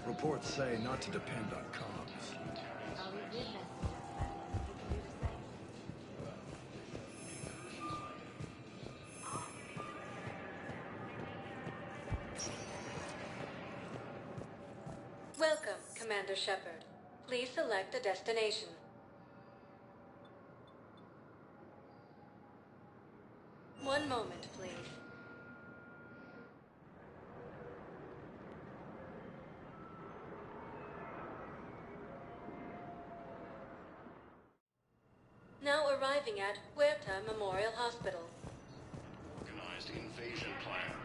Reports say not to depend on comms. Oh, we did message us, but you can do the same. Welcome, Commander Shepard. Please select a destination. One moment, please. Now arriving at Huerta Memorial Hospital. Organized invasion plan.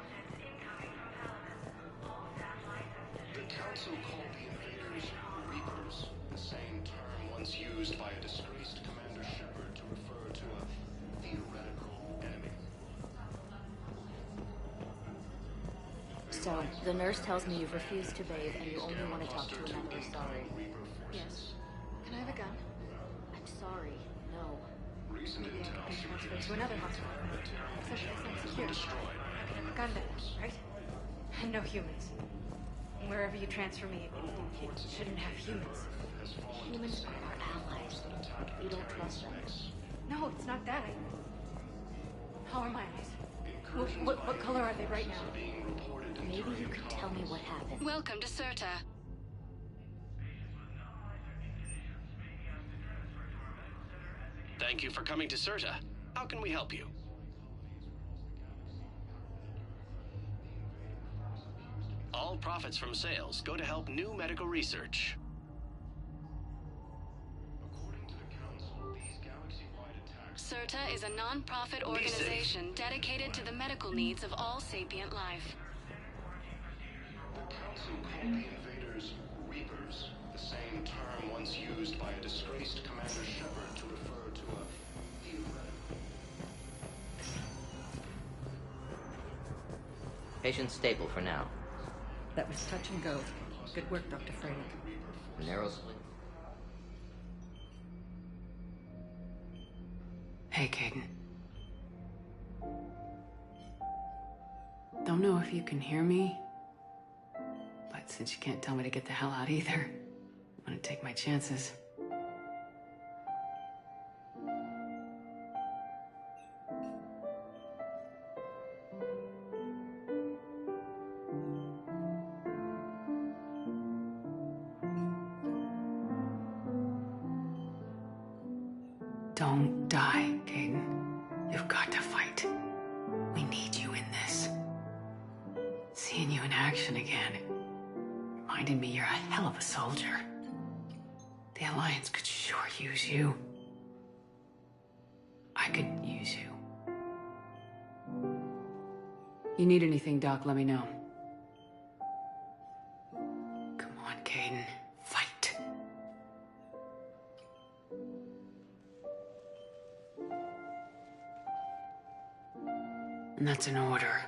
The Council called the invaders Reapers, the same term once used by a disgraced Commander Shepard to refer to a theoretical enemy. So, the nurse tells me you've refused to bathe and you only want to talk to a member. Sorry. Yes. Can I have a gun? I'm sorry. No. Recent intel Transfer to another hospital. Except it's secure. I can have a gun then, right? And no humans. Wherever you transfer me, it shouldn't have humans. Humans are our allies. You don't trust them. No, it's not that. How are my eyes? What color are they right now? Maybe you could tell me what happened. Welcome to Serta. Thank you for coming to Serta. How can we help you? All profits from sales go to help new medical research. According to the Council, these galaxy-wide attacks... Serta is a non-profit organization dedicated to the medical needs of all sapient life. The Council called the invaders Reapers, the same term once used by a disgraced Commander Shepard to refer to a theoretical... Patient stable for now. That was touch and go. Good work, Dr. Freylich. Narrow sling. Hey, Caden. Don't know if you can hear me, but since you can't tell me to get the hell out either, I'm gonna take my chances. Don't die, Caden. You've got to fight. We need you in this. Seeing you in action again reminded me you're a hell of a soldier. The Alliance could sure use you. I could use you. You need anything, Doc, let me know. Come on, Caden. Fight. And that's an order.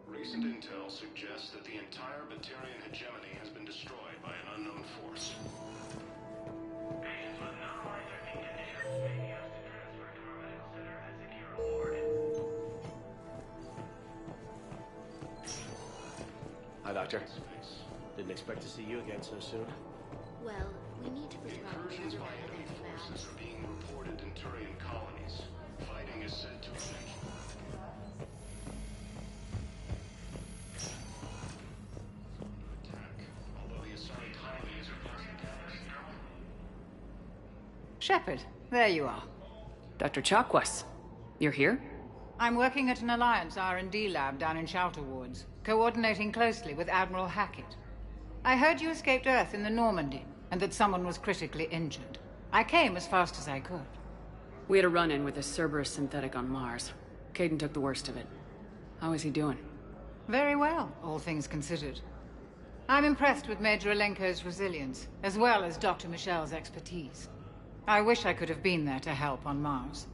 Recent intel suggests that the entire Batarian hegemony has been destroyed by an unknown force. Patients with non-life-threatening conditions may be asked to transfer to our medical center at secure ward. Hi, Doctor. Didn't expect to see you again so soon. Well, we need to prescribe Incursions another by round enemy of forces antibiotics. are being reported in Turian colonies. Fighting is said to have attack, although the assigned colonies are across the galaxy. Shepard, there you are. Dr. Chakwas, you're here? I'm working at an Alliance R&D lab down in Shelter Wards, coordinating closely with Admiral Hackett. I heard you escaped Earth in the Normandy, and that someone was critically injured. I came as fast as I could. We had a run-in with a Cerberus synthetic on Mars. Caden took the worst of it. How is he doing? Very well, all things considered. I'm impressed with Major Alenko's resilience, as well as Dr. Michel's expertise. I wish I could have been there to help on Mars.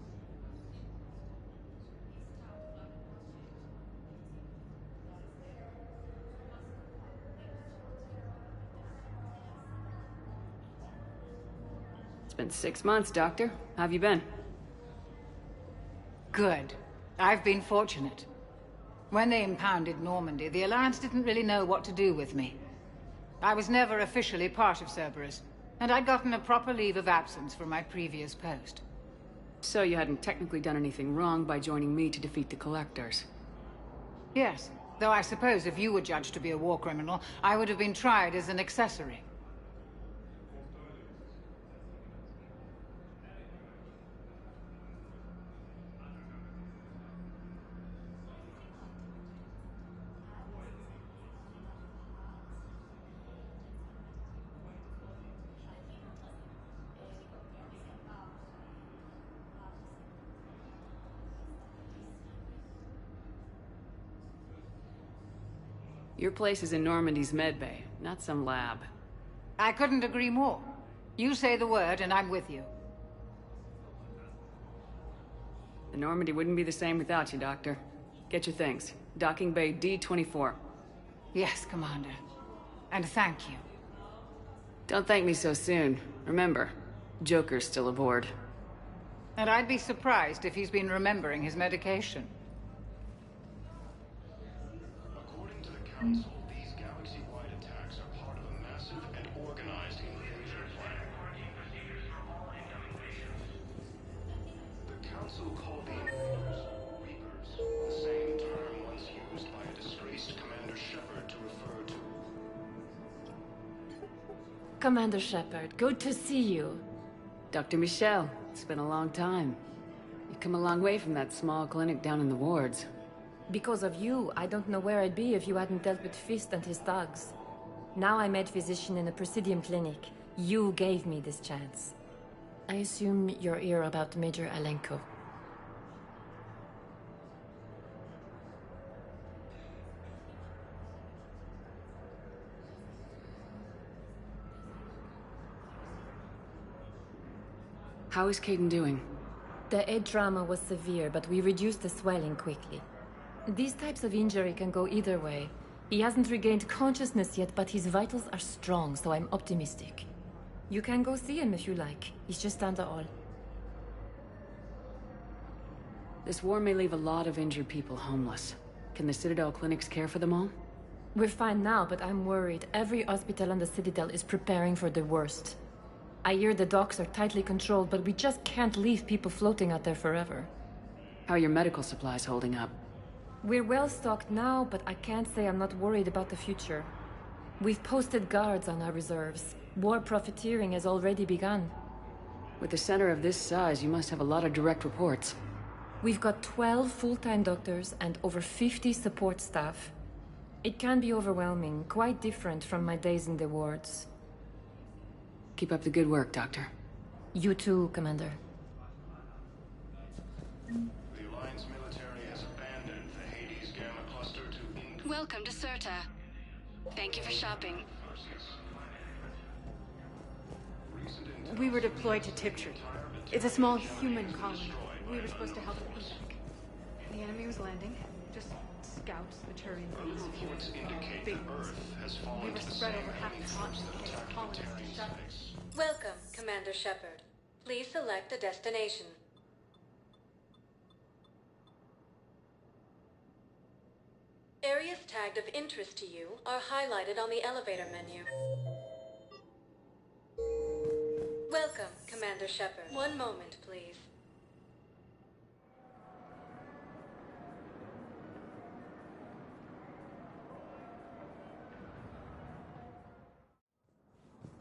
It's been 6 months, Doctor. How have you been? Good. I've been fortunate. When they impounded Normandy, the Alliance didn't really know what to do with me. I was never officially part of Cerberus, and I'd gotten a proper leave of absence from my previous post. So you hadn't technically done anything wrong by joining me to defeat the Collectors? Yes, though I suppose if you were judged to be a war criminal, I would have been tried as an accessory. Your place is in Normandy's medbay, not some lab. I couldn't agree more. You say the word and I'm with you. The Normandy wouldn't be the same without you, Doctor. Get your things. Docking Bay D-24. Yes, Commander. And thank you. Don't thank me so soon. Remember, Joker's still aboard. And I'd be surprised if he's been remembering his medication. According to the Council, these galaxy-wide attacks are part of a massive and organized invasion plan. The Council called the invaders Reapers, the same term once used by a disgraced Commander Shepard to refer to... Commander Shepard, good to see you. Dr. Michel, it's been a long time. You've come a long way from that small clinic down in the wards. Because of you, I don't know where I'd be if you hadn't dealt with Fist and his thugs. Now I'm head physician in a Presidium clinic. You gave me this chance. I assume you're here about Major Alenko. How is Caden doing? The head trauma was severe, but we reduced the swelling quickly. These types of injury can go either way. He hasn't regained consciousness yet, but his vitals are strong, so I'm optimistic. You can go see him if you like. He's just down the hall. This war may leave a lot of injured people homeless. Can the Citadel clinics care for them all? We're fine now, but I'm worried. Every hospital on the Citadel is preparing for the worst. I hear the docks are tightly controlled, but we just can't leave people floating out there forever. How are your medical supplies holding up? We're well stocked now, but I can't say I'm not worried about the future. We've posted guards on our reserves. War profiteering has already begun. With a center of this size, you must have a lot of direct reports. We've got 12 full-time doctors and over 50 support staff. It can be overwhelming, quite different from my days in the wards. Keep up the good work, Doctor. You too, Commander. The Alliance military has abandoned the Hades Gamma Cluster to... Welcome to Serta. Thank you for shopping. We were deployed to Tiptree. It's a small human colony. We were supposed to help them back. The enemy was landing. Just scouts, the Turian things. Reports indicate Big that ones. Earth has We fallen were to the spread same over half enemy the force continent that against attacked colonists Batarian to shut space. Welcome, Commander Shepard. Please select a destination. Areas tagged of interest to you are highlighted on the elevator menu. Welcome, Commander Shepard. One moment, please.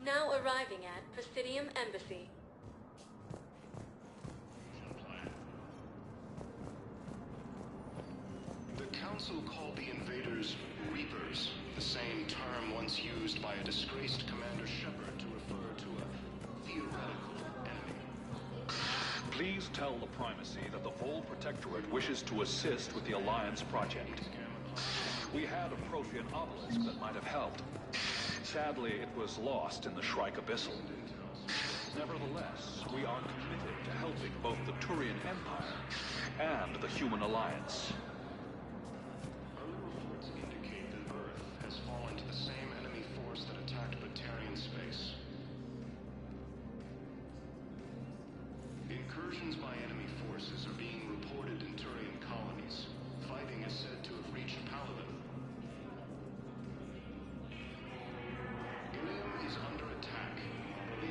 Now arriving at Presidium Embassy. The Council called the invaders Reapers, the same term once used by a disgraced Commander Shepard to refer to a theoretical enemy. Please tell the Primacy that the Vol Protectorate wishes to assist with the Alliance project. We had a Prothean obelisk that might have helped. Sadly, it was lost in the Shrike Abyssal. Nevertheless, we are committed to helping both the Turian Empire and the Human Alliance. Early reports indicate that Earth has fallen to the same enemy force that attacked Batarian space. Incursions by enemy forces are being reported in Turian colonies. Fighting is said to have reached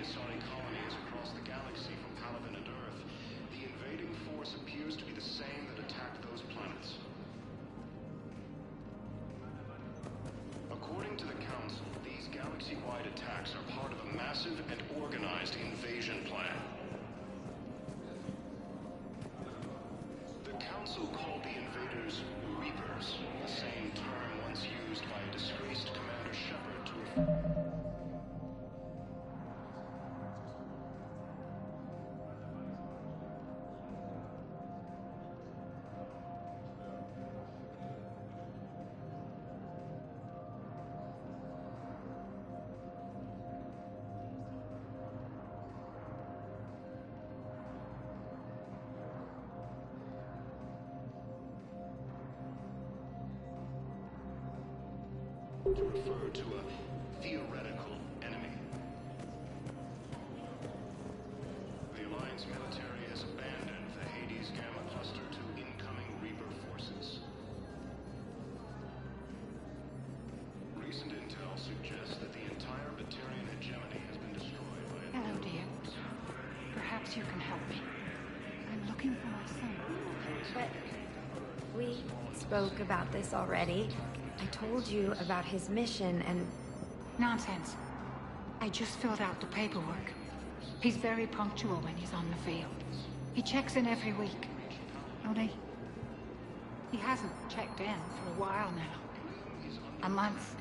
Asari colonies across the galaxy from Palaven and Earth, the invading force appears to be the same that attacked those planets. According to the Council, these galaxy-wide attacks are part of a massive and organized invasion plan. The Council called the invaders Reapers, the same term once used by a disgraced Commander Shepard to refer... to a theoretical enemy. The Alliance military has abandoned the Hades Gamma cluster to incoming Reaper forces. Recent intel suggests that the entire Batarian hegemony has been destroyed by... Hello, dear. Perhaps you can help me. I'm looking for my son. But we spoke about this already. I told you about his mission and... Nonsense. I just filled out the paperwork. He's very punctual when he's on the field. He checks in every week. Only... he hasn't checked in for a while now. A month.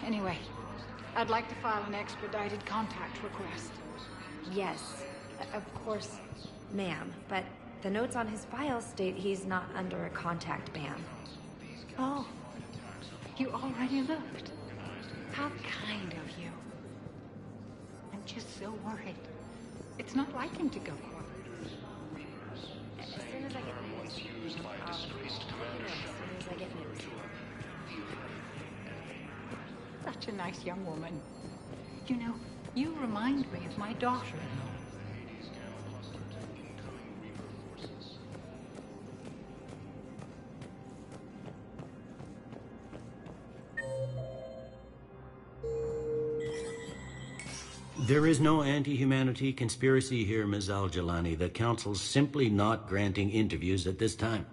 Anyway, I'd like to file an expedited contact request. Yes, of course, ma'am. But the notes on his file state he's not under a contact ban. Oh. You already looked. How kind of you. I'm just so worried. It's not like him to go. As soon as I get once used by a disgraced Commander Shepard. Such a nice young woman. You know, you remind me of my daughter-in-law. There is no anti-humanity conspiracy here, Ms. Al-Jalani. The Council's simply not granting interviews at this time.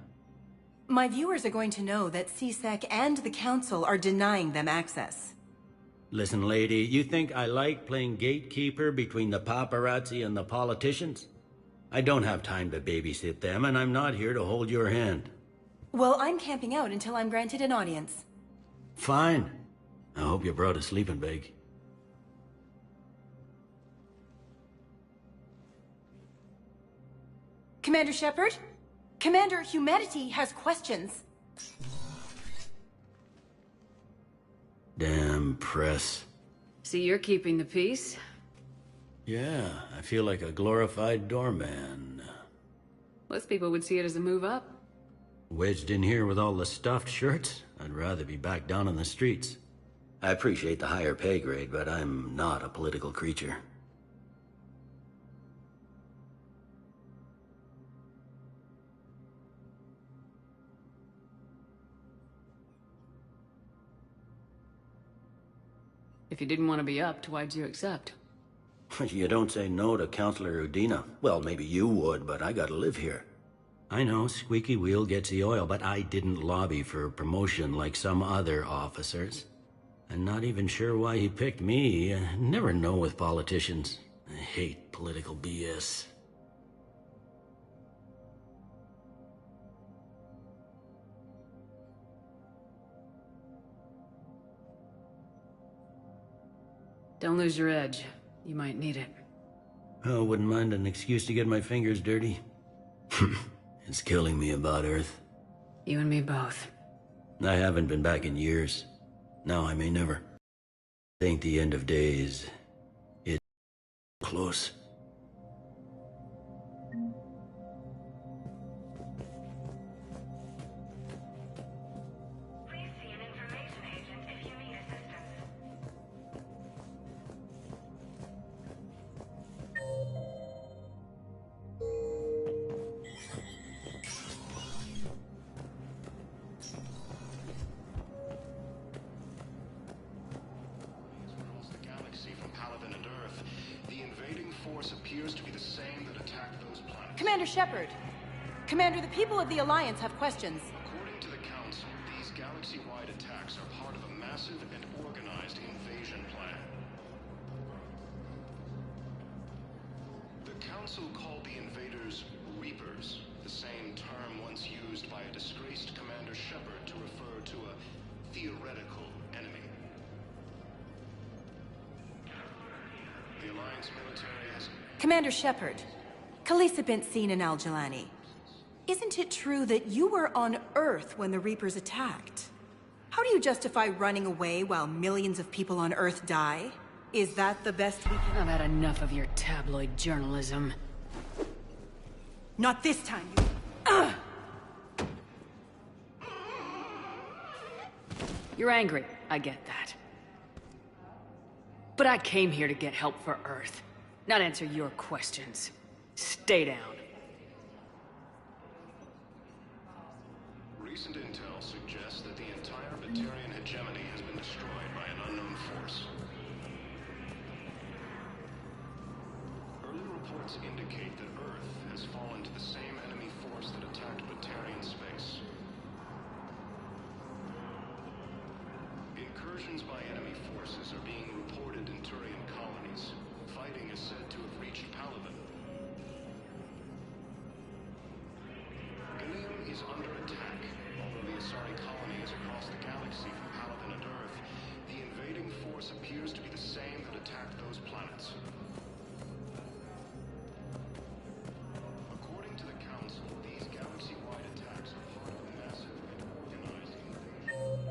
My viewers are going to know that CSEC and the Council are denying them access. Listen, lady, you think I like playing gatekeeper between the paparazzi and the politicians? I don't have time to babysit them, and I'm not here to hold your hand. Well, I'm camping out until I'm granted an audience. Fine. I hope you brought a sleeping bag. Commander Shepard? Commander, humanity has questions. Damn press. See, you're keeping the peace? Yeah, I feel like a glorified doorman. Most people would see it as a move up. Wedged in here with all the stuffed shirts? I'd rather be back down on the streets. I appreciate the higher pay grade, but I'm not a political creature. If you didn't want to be upped, why'd you accept? You don't say no to Counselor Udina. Well, maybe you would, but I gotta live here. I know, squeaky wheel gets the oil, but I didn't lobby for promotion like some other officers. I'm not even sure why he picked me. I never know with politicians. I hate political BS. Don't lose your edge. You might need it. Oh, wouldn't mind an excuse to get my fingers dirty. It's killing me about Earth. You and me both. I haven't been back in years. Now I may never. Think the end of days is close. appears to be the same that attacked those planets. Commander Shepard! Commander, the people of the Alliance have questions. According to the Council, these galaxy-wide attacks are part of a massive and organized invasion plan. The Council called the invaders Reapers, the same term once used by a disgraced Commander Shepard to refer to a theoretical enemy. The Alliance military has... Commander Shepard, Khaleesa bint Sin and Al-Jalani. Isn't it true that you were on Earth when the Reapers attacked? How do you justify running away while millions of people on Earth die? Is that the best we can... I've had enough of your tabloid journalism. Not this time, you... Ugh! You're angry, I get that. But I came here to get help for Earth, not answer your questions. Stay down. Recent intel suggests that the entire Batarian hegemony has been destroyed by an unknown force. Early reports indicate that Earth has fallen to the same enemy force that attacked Batarian space. Incursions by enemy forces are being reported in Turian colonies. Fighting is said to have reached Palaven. Ilium is under attack. Although the Asari colony is across the galaxy from Palaven and Earth, the invading force appears to be the same that attacked those planets. According to the Council, these galaxy-wide attacks are part of a massive and organized invasion.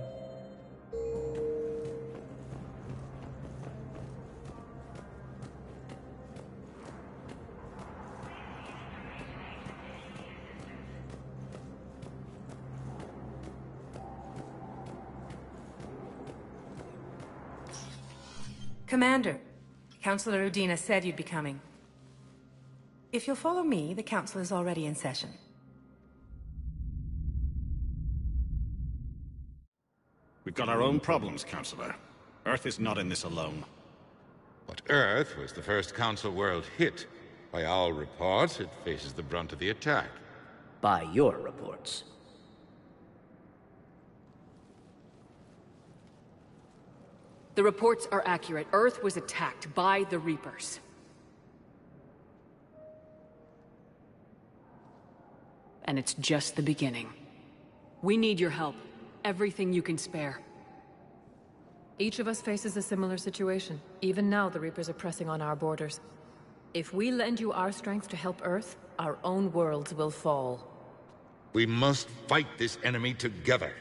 Commander, Councilor Udina said you'd be coming. If you'll follow me, the Council is already in session. We've got our own problems, Councilor. Earth is not in this alone. But Earth was the first Council world hit. By all reports, it faces the brunt of the attack. By your reports. The reports are accurate. Earth was attacked by the Reapers. And it's just the beginning. We need your help. Everything you can spare. Each of us faces a similar situation. Even now, the Reapers are pressing on our borders. If we lend you our strength to help Earth, our own worlds will fall. We must fight this enemy together.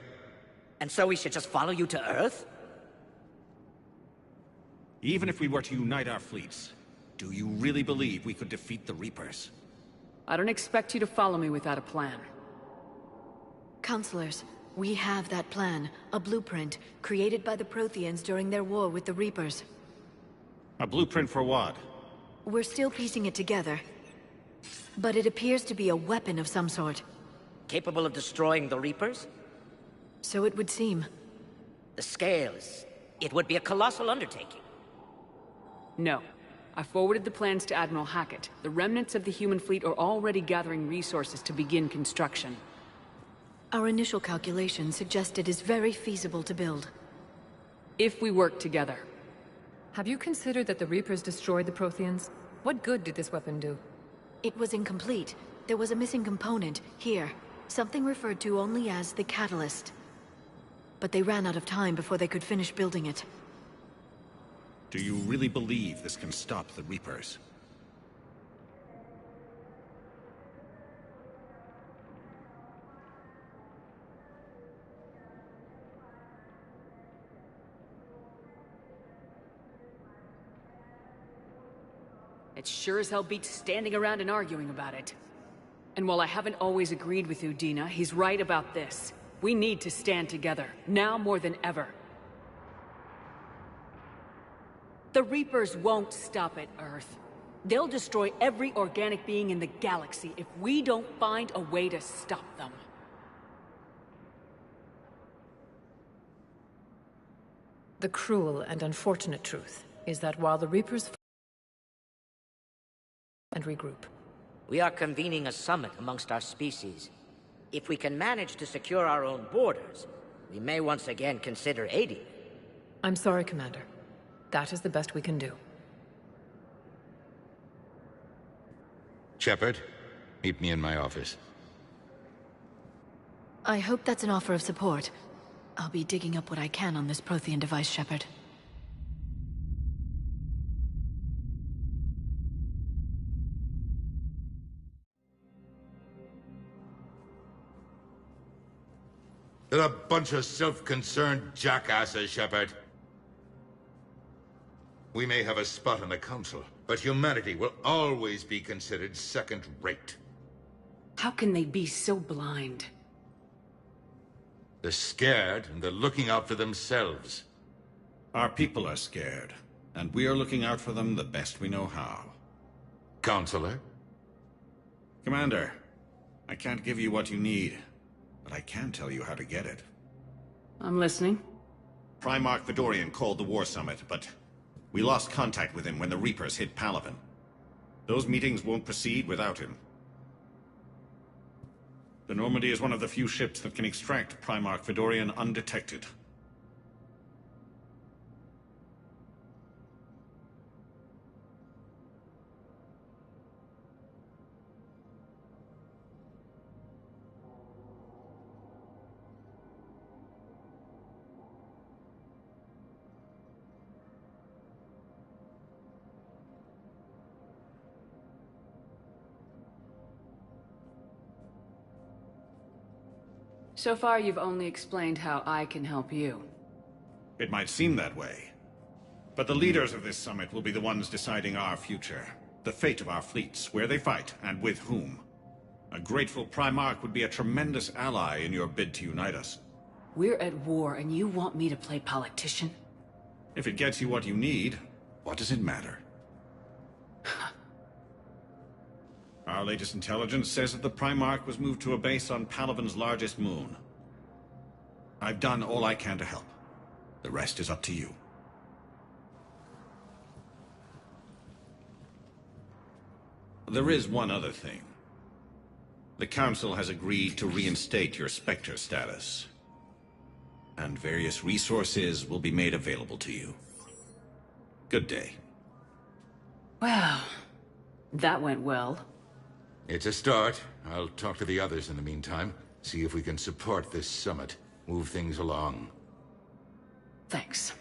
And so we should just follow you to Earth? Even if we were to unite our fleets, do you really believe we could defeat the Reapers? I don't expect you to follow me without a plan. Counselors, we have that plan. A blueprint, created by the Protheans during their war with the Reapers. A blueprint for what? We're still piecing it together. But it appears to be a weapon of some sort. Capable of destroying the Reapers? So it would seem. The scale is... it would be a colossal undertaking. No. I forwarded the plans to Admiral Hackett. The remnants of the human fleet are already gathering resources to begin construction. Our initial calculations suggest it is very feasible to build. If we work together. Have you considered that the Reapers destroyed the Protheans? What good did this weapon do? It was incomplete. There was a missing component, here. Something referred to only as the catalyst. But they ran out of time before they could finish building it. Do you really believe this can stop the Reapers? It sure as hell beats standing around and arguing about it. And while I haven't always agreed with Udina, he's right about this. We need to stand together, now more than ever. The Reapers won't stop at Earth. They'll destroy every organic being in the galaxy if we don't find a way to stop them. The cruel and unfortunate truth is that while the Reapers and regroup. We are convening a summit amongst our species. If we can manage to secure our own borders, we may once again consider aiding. I'm sorry, Commander. That is the best we can do. Shepard, meet me in my office. I hope that's an offer of support. I'll be digging up what I can on this Prothean device, Shepard. They're a bunch of self-concerned jackasses, Shepard. We may have a spot on the Council, but humanity will always be considered second-rate. How can they be so blind? They're scared, and they're looking out for themselves. Our people are scared, and we are looking out for them the best we know how. Counselor? Commander, I can't give you what you need, but I can tell you how to get it. I'm listening. Primarch Fedorian called the War Summit, but we lost contact with him when the Reapers hit Palaven. Those meetings won't proceed without him. The Normandy is one of the few ships that can extract Primarch Fedorian undetected. So far, you've only explained how I can help you. It might seem that way, but the leaders of this summit will be the ones deciding our future, the fate of our fleets, where they fight, and with whom. A grateful Primarch would be a tremendous ally in your bid to unite us. We're at war, and you want me to play politician? If it gets you what you need, what does it matter? Our latest intelligence says that the Primarch was moved to a base on Palaven's largest moon. I've done all I can to help. The rest is up to you. There is one other thing. The Council has agreed to reinstate your Spectre status, and various resources will be made available to you. Good day. Well, that went well. It's a start. I'll talk to the others in the meantime. See if we can support this summit. Move things along. Thanks.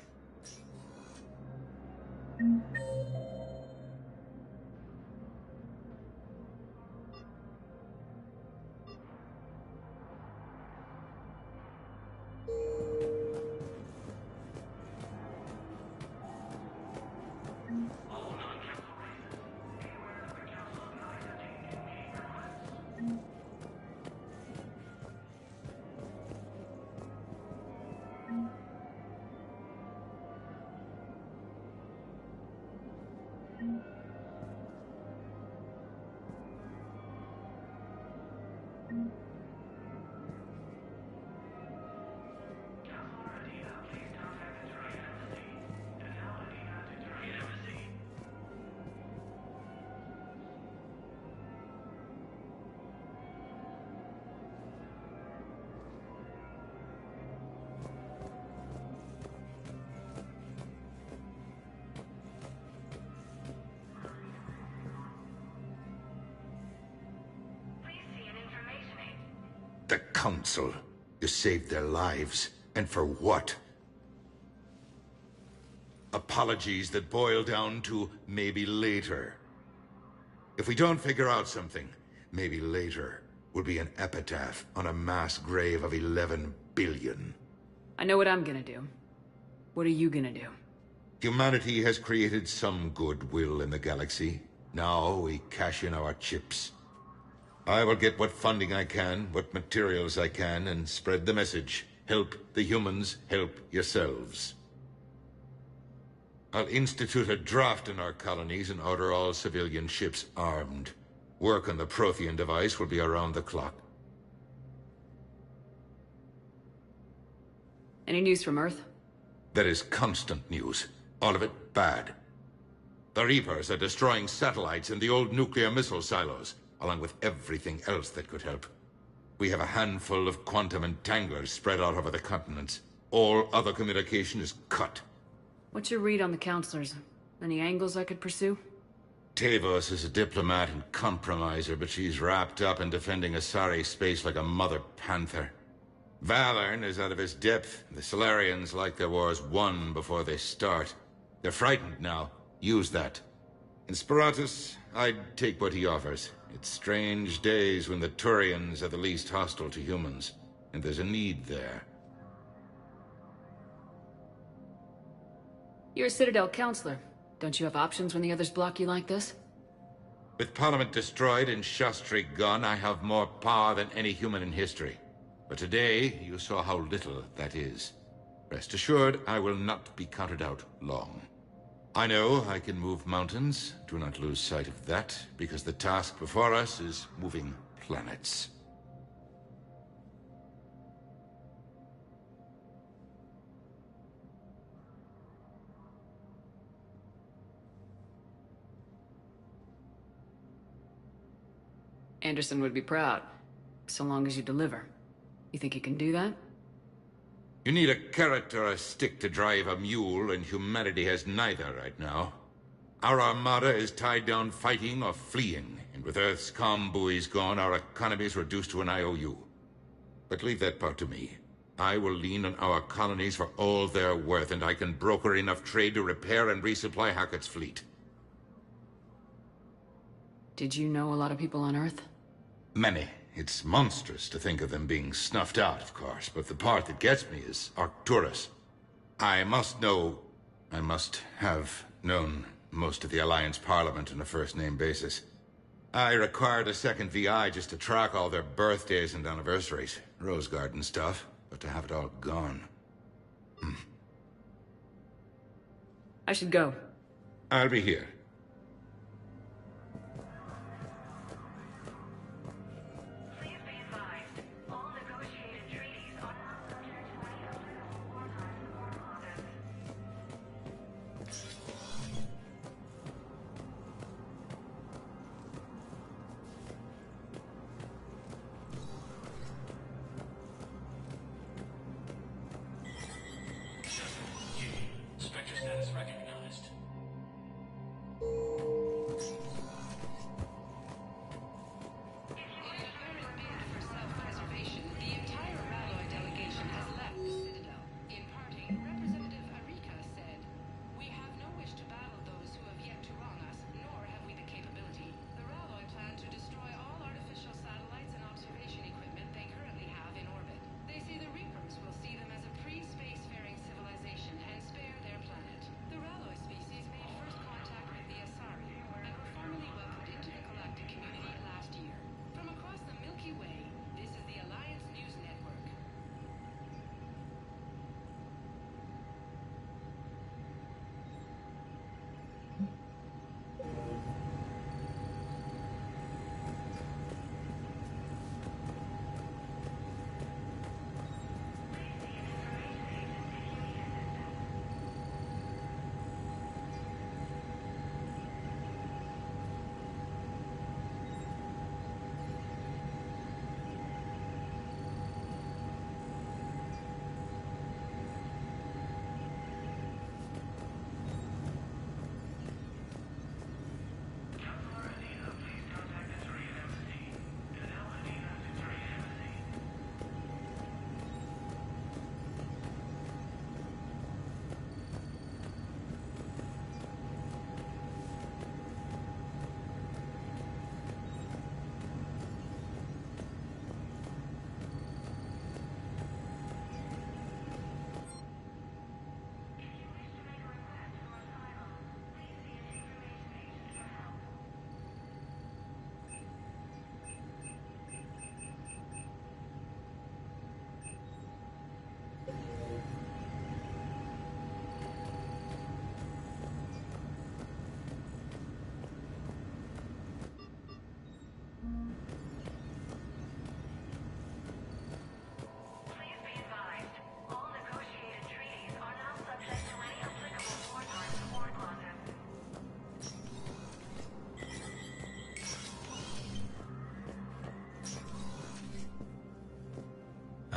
The Council. You saved their lives. And for what? Apologies that boil down to maybe later. If we don't figure out something, maybe later will be an epitaph on a mass grave of 11 billion. I know what I'm gonna do. What are you gonna do? Humanity has created some goodwill in the galaxy. Now we cash in our chips. I will get what funding I can, what materials I can, and spread the message. Help the humans, help yourselves. I'll institute a draft in our colonies and order all civilian ships armed. Work on the Prothean device will be around the clock. Any news from Earth? There is constant news. All of it bad. The Reapers are destroying satellites and the old nuclear missile silos, along with everything else that could help. We have a handful of quantum entanglers spread out over the continents. All other communication is cut. What's your read on the counselors? Any angles I could pursue? Tavos is a diplomat and compromiser, but she's wrapped up in defending Asari space like a mother panther. Valorn is out of his depth. The Solarians like their wars won before they start. They're frightened now. Use that. In Sparatus, I'd take what he offers. It's strange days when the Turians are the least hostile to humans, and there's a need there. You're a Citadel counselor. Don't you have options when the others block you like this? With Parliament destroyed and Shastri gone, I have more power than any human in history. But today, you saw how little that is. Rest assured, I will not be counted out long. I know I can move mountains. Do not lose sight of that, because the task before us is moving planets. Anderson would be proud, so long as you deliver. You think you can do that? You need a carrot or a stick to drive a mule, and humanity has neither right now. Our armada is tied down fighting or fleeing, and with Earth's comm buoys gone, our economy is reduced to an IOU. But leave that part to me. I will lean on our colonies for all they're worth, and I can broker enough trade to repair and resupply Hackett's fleet. Did you know a lot of people on Earth? Many. It's monstrous to think of them being snuffed out, of course, but the part that gets me is Arcturus. I must have known most of the Alliance Parliament on a first-name basis. I required a second VI just to track all their birthdays and anniversaries. Rose Garden stuff, but to have it all gone. I should go. I'll be here.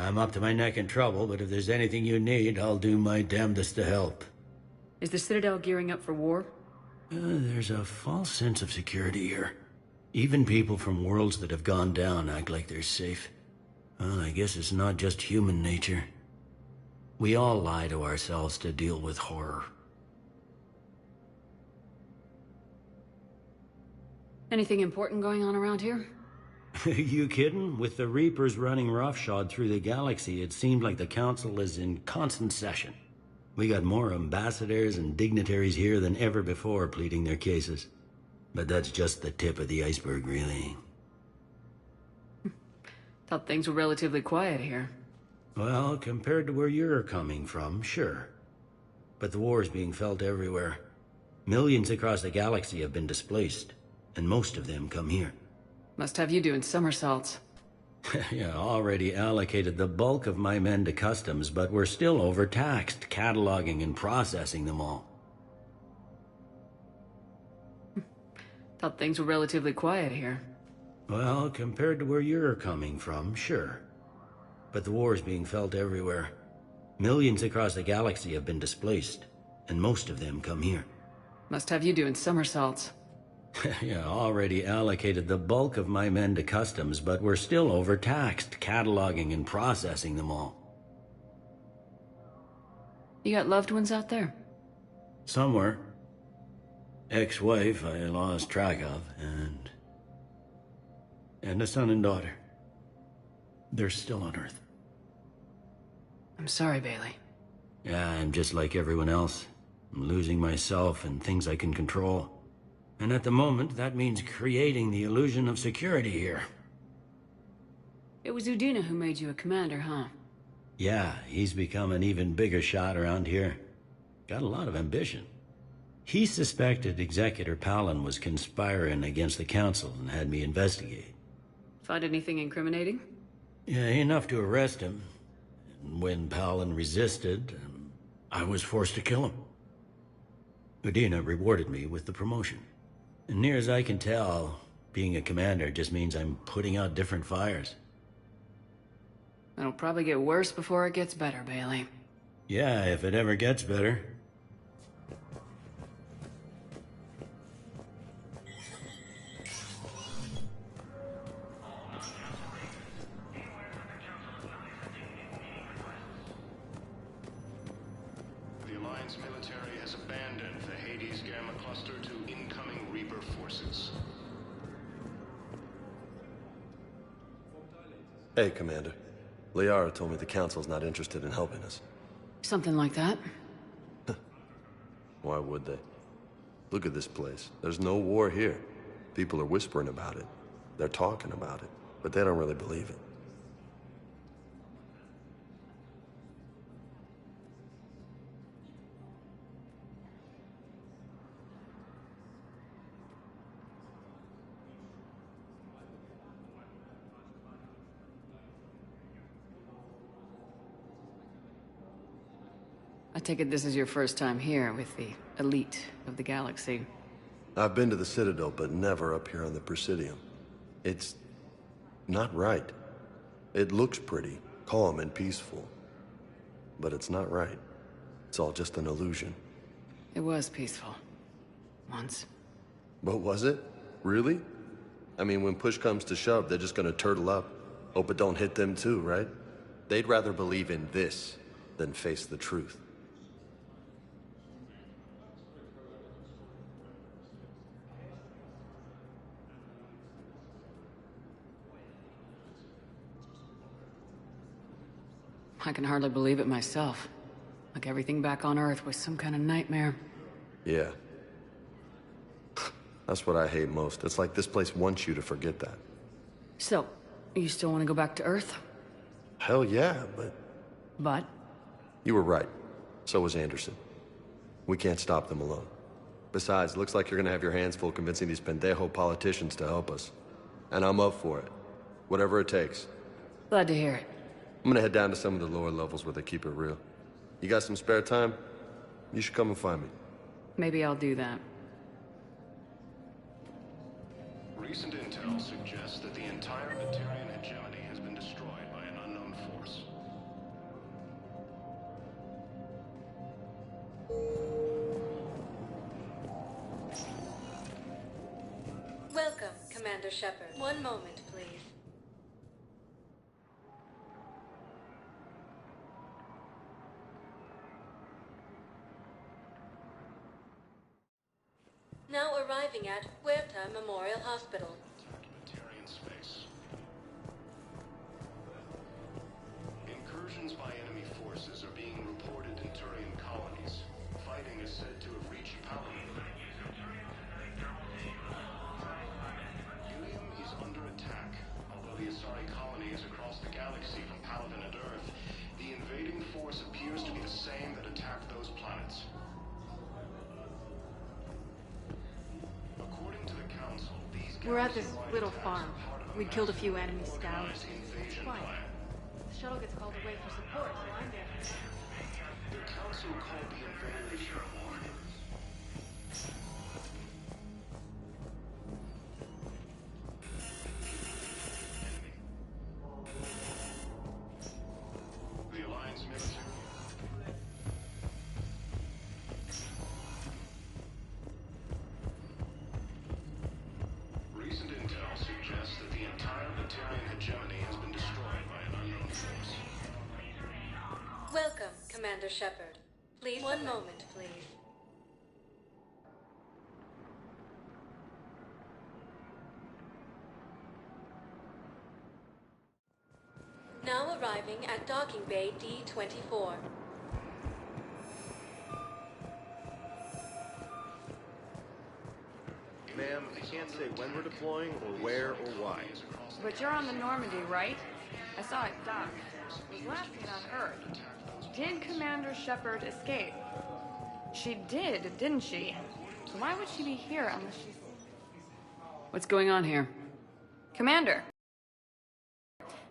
I'm up to my neck in trouble, but if there's anything you need, I'll do my damnedest to help. Is the Citadel gearing up for war? There's a false sense of security here. Even people from worlds that have gone down act like they're safe. Well, I guess it's not just human nature. We all lie to ourselves to deal with horror. Anything important going on around here? You kidding? With the Reapers running roughshod through the galaxy, it seemed like the Council is in constant session. We got more ambassadors and dignitaries here than ever before pleading their cases. But that's just the tip of the iceberg, really. Thought things were relatively quiet here. Well, compared to where you're coming from, sure. But the war's being felt everywhere. Millions across the galaxy have been displaced, and most of them come here. Must have you doing somersaults. Yeah, already allocated the bulk of my men to customs, but we're still overtaxed, cataloging and processing them all. Thought things were relatively quiet here. Well, compared to where you're coming from, sure. But the war's being felt everywhere. Millions across the galaxy have been displaced, and most of them come here. Must have you doing somersaults. Yeah, already allocated the bulk of my men to customs, but we're still overtaxed, cataloging and processing them all. You got loved ones out there? Somewhere. Ex-wife I lost track of, and a son and daughter. They're still on Earth. I'm sorry, Bailey. Yeah, I'm just like everyone else. I'm losing myself and things I can control. And at the moment, that means creating the illusion of security here. It was Udina who made you a commander, huh? Yeah, he's become an even bigger shot around here. Got a lot of ambition. He suspected Executor Palin was conspiring against the Council and had me investigate. Find anything incriminating? Yeah, enough to arrest him. And when Palin resisted, I was forced to kill him. Udina rewarded me with the promotion. And near as I can tell, being a commander just means I'm putting out different fires. It'll probably get worse before it gets better, Bailey. Yeah, if it ever gets better. The Alliance military has abandoned the Hades Gamma cluster to incoming Reaper forces. Hey, Commander. Liara told me the Council's not interested in helping us. Something like that? Why would they? Look at this place. There's no war here. People are whispering about it. They're talking about it, but they don't really believe it. I take it this is your first time here with the elite of the galaxy. I've been to the Citadel, but never up here on the Presidium. It's not right. It looks pretty, calm and peaceful. But it's not right. It's all just an illusion. It was peaceful. Once. But was it? Really? I mean, when push comes to shove, they're just gonna turtle up. Hope it don't hit them too, right? They'd rather believe in this than face the truth. I can hardly believe it myself. Like everything back on Earth was some kind of nightmare. Yeah. That's what I hate most. It's like this place wants you to forget that. So, you still want to go back to Earth? Hell yeah, but... But? You were right. So was Anderson. We can't stop them alone. Besides, it looks like you're gonna have your hands full convincing these pendejo politicians to help us. And I'm up for it. Whatever it takes. Glad to hear it. I'm gonna head down to some of the lower levels where they keep it real. You got some spare time? You should come and find me. Maybe I'll do that. Recent intel suggests that the entire Batarian hegemony has been destroyed by an unknown force. Commander Shepard. One moment, please. Now arriving at Huerta Memorial Hospital. Tarian space. Incursions by enemy forces are being reported in Turian colonies. Fighting is said to have reached power. Ilium is under attack. Although the Asari colony is across the galaxy from Paladin and Earth, the invading force appears to be the same that attacked those planets. According to the Council, these We're at this little farm. We killed a few enemy scouts. invasion Quiet. plan. The shuttle gets called away for support, so I'm there. The Council called the invaders the Alliance military. Recent intel suggests that the entire Batarian hegemony has been destroyed by an unknown force. Welcome, Commander Shepard. Please, one moment, please. Now arriving at Docking Bay D-24. Ma'am, I can't say when we're deploying or where or why. But you're on the Normandy, right? I saw it dock. It was last seen on Earth. Did Commander Shepard escape? She did, didn't she? So why would she be here unless she's... What's going on here? Commander.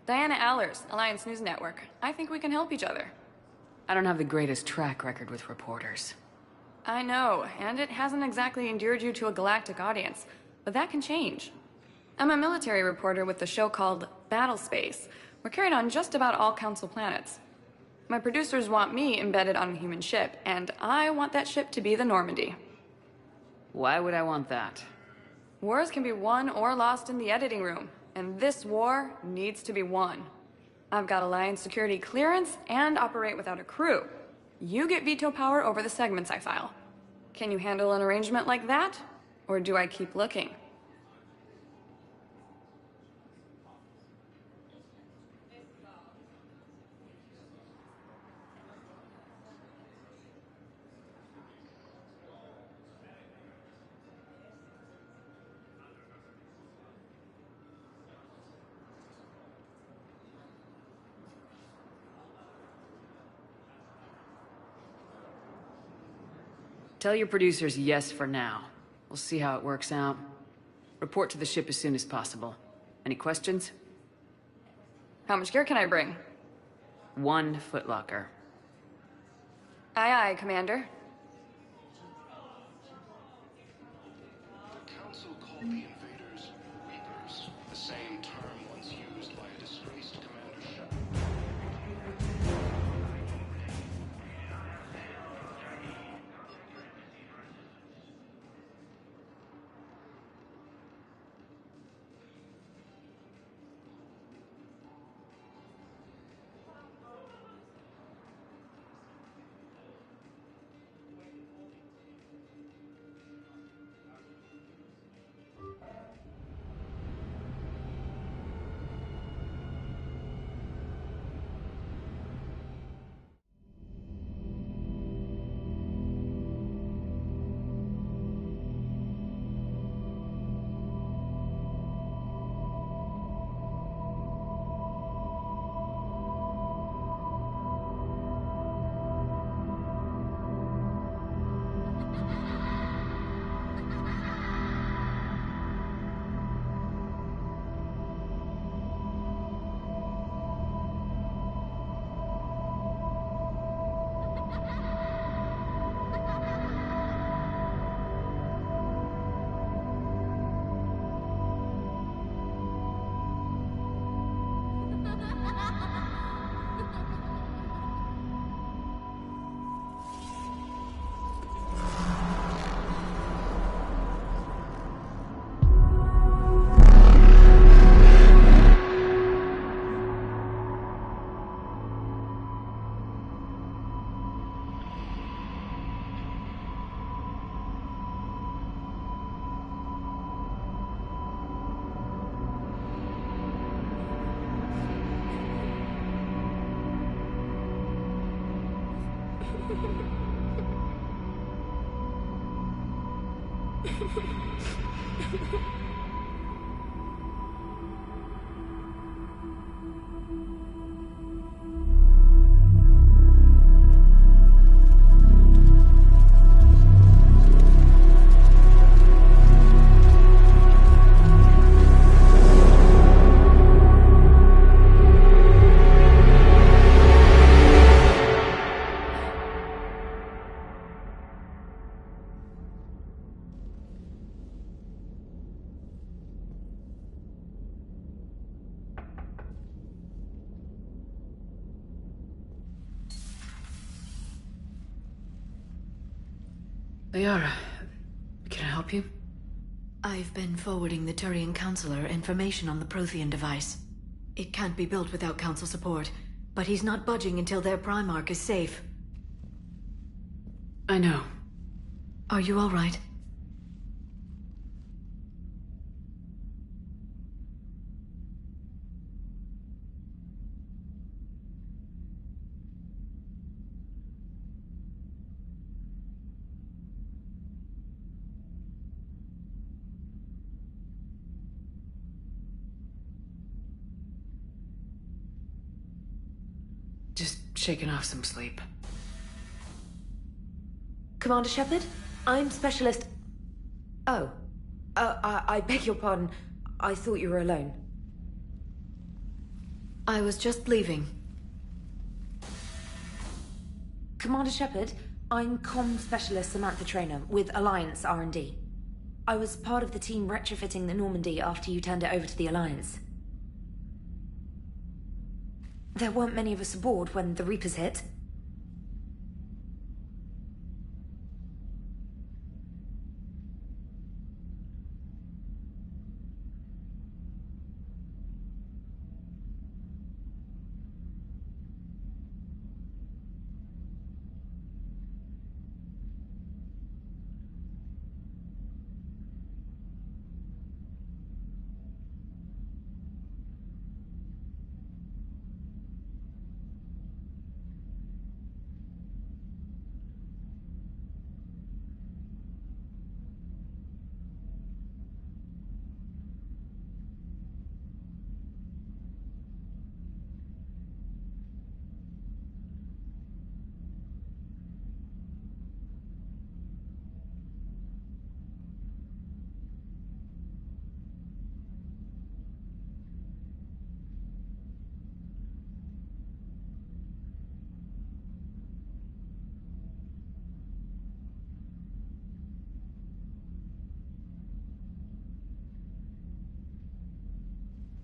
Diana Allers, Alliance News Network. I think we can help each other. I don't have the greatest track record with reporters. I know, and it hasn't exactly endeared you to a galactic audience, but that can change. I'm a military reporter with the show called Battle Space. We're carried on just about all Council planets. My producers want me embedded on a human ship, and I want that ship to be the Normandy. Why would I want that? Wars can be won or lost in the editing room, and this war needs to be won. I've got Alliance security clearance and operate without a crew. You get veto power over the segments I file. Can you handle an arrangement like that? Or do I keep looking? Tell your producers yes for now. We'll see how it works out. Report to the ship as soon as possible. Any questions? How much gear can I bring? 1 footlocker. Aye, aye, Commander. The Council called the invaders Reapers, the same term once used by a disgraced Commander Shepard. Liara, can I help you? I've been forwarding the Turian Counselor information on the Prothean device. It can't be built without Council support, but he's not budging until their Primarch is safe. I know. Are you all right? Just shaking off some sleep. Commander Shepard, I'm Specialist... Oh. I beg your pardon. I thought you were alone. I was just leaving. Commander Shepard, I'm Comm Specialist Samantha Traynor with Alliance R&D. I was part of the team retrofitting the Normandy after you turned it over to the Alliance. There weren't many of us aboard when the Reapers hit.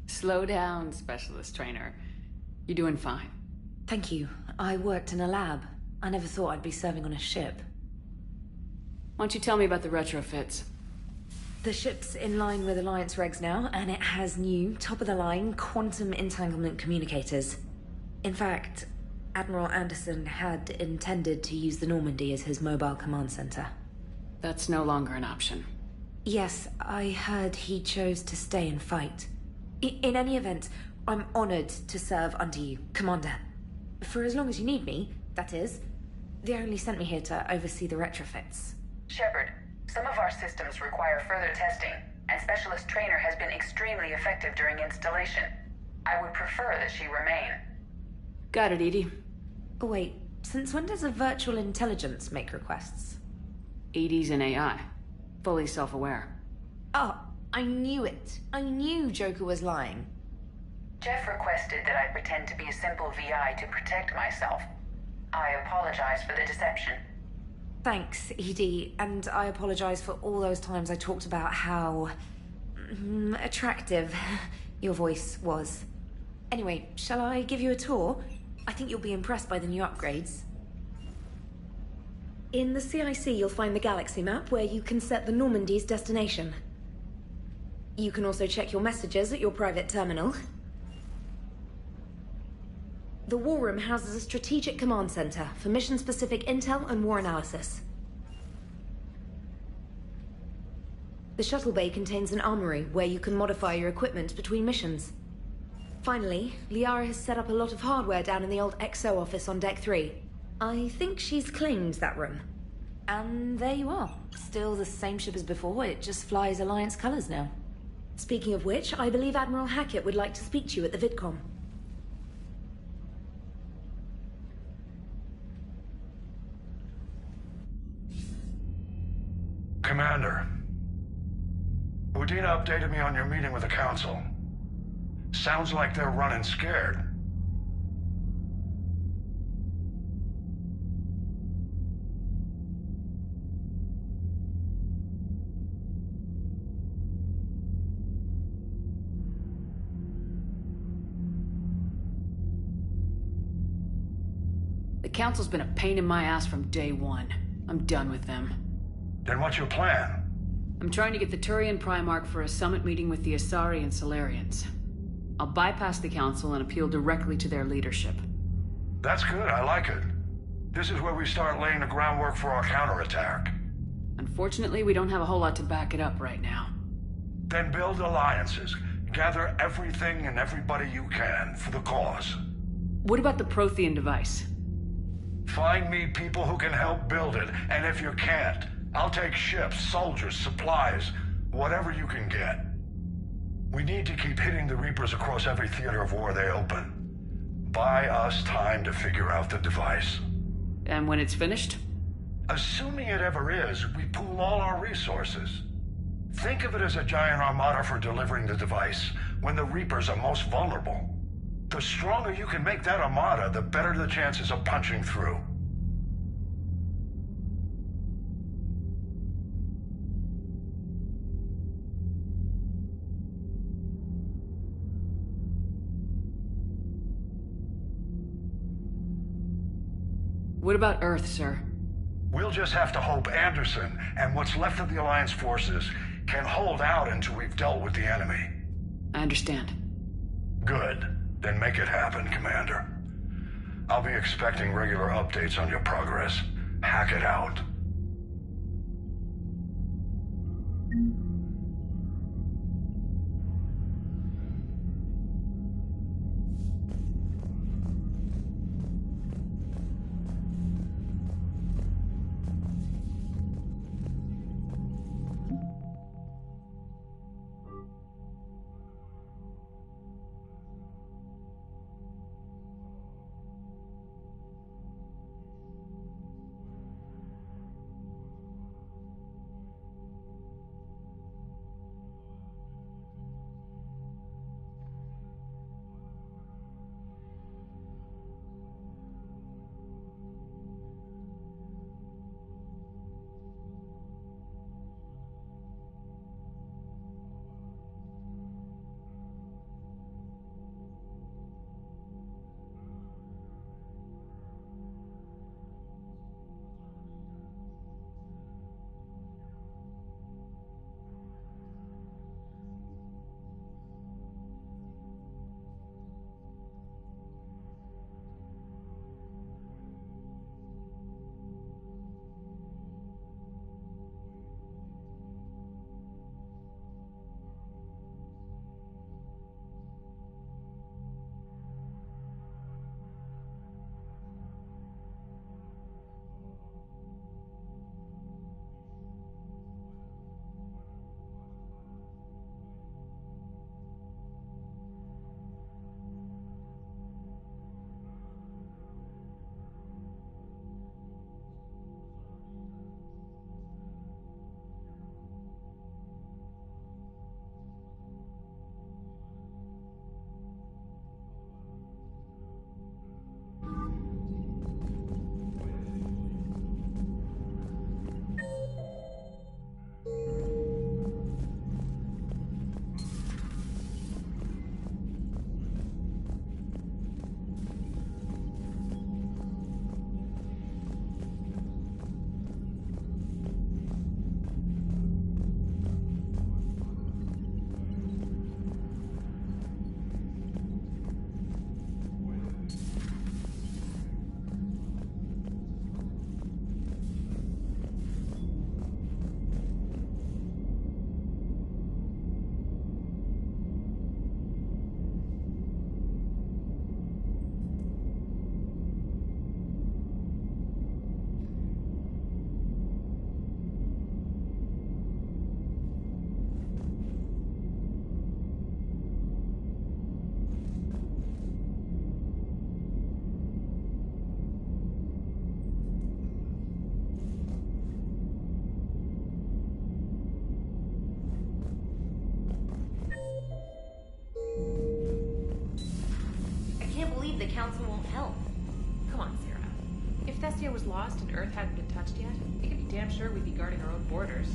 Slow down, Specialist Trainer. You're doing fine. Thank you. I worked in a lab. I never thought I'd be serving on a ship. Why don't you tell me about the retrofits? The ship's in line with Alliance regs now, and it has new, top-of-the-line quantum entanglement communicators. In fact, Admiral Anderson had intended to use the Normandy as his mobile command center. That's no longer an option. Yes, I heard he chose to stay and fight. In any event, I'm honored to serve under you, Commander. For as long as you need me, that is. They only sent me here to oversee the retrofits. Shepard, some of our systems require further testing, and Specialist Trainer has been extremely effective during installation. I would prefer that she remain. Got it, Edie. Wait, since when does a virtual intelligence make requests? Edie's an AI. Fully self-aware. Oh, I knew it. I knew Joker was lying. Jeff requested that I pretend to be a simple VI to protect myself. I apologize for the deception. Thanks, Edie, and I apologize for all those times I talked about how... attractive your voice was. Anyway, shall I give you a tour? I think you'll be impressed by the new upgrades. In the CIC, you'll find the galaxy map where you can set the Normandy's destination. You can also check your messages at your private terminal. The War Room houses a strategic command center for mission-specific intel and war analysis. The shuttle bay contains an armory where you can modify your equipment between missions. Finally, Liara has set up a lot of hardware down in the old XO office on Deck 3. I think she's claimed that room. And there you are. Still the same ship as before, it just flies Alliance colors now. Speaking of which, I believe Admiral Hackett would like to speak to you at the VidCom. Commander, Udina updated me on your meeting with the Council. Sounds like they're running scared. The Council's been a pain in my ass from day one. I'm done with them. Then what's your plan? I'm trying to get the Turian Primarch for a summit meeting with the Asari and Solarians. I'll bypass the Council and appeal directly to their leadership. That's good, I like it. This is where we start laying the groundwork for our counterattack. Unfortunately, we don't have a whole lot to back it up right now. Then build alliances. Gather everything and everybody you can for the cause. What about the Prothean device? Find me people who can help build it, and if you can't, I'll take ships, soldiers, supplies, whatever you can get. We need to keep hitting the Reapers across every theater of war they open. Buy us time to figure out the device. And when it's finished? Assuming it ever is, we pool all our resources. Think of it as a giant armada for delivering the device when the Reapers are most vulnerable. The stronger you can make that armada, the better the chances of punching through. What about Earth, sir? We'll just have to hope Anderson and what's left of the Alliance forces can hold out until we've dealt with the enemy. I understand. Good. Then make it happen, Commander. I'll be expecting regular updates on your progress. Hack it out. the Council won't help. Come on, Sarah. If Thessia was lost and Earth hadn't been touched yet, we could be damn sure we'd be guarding our own borders.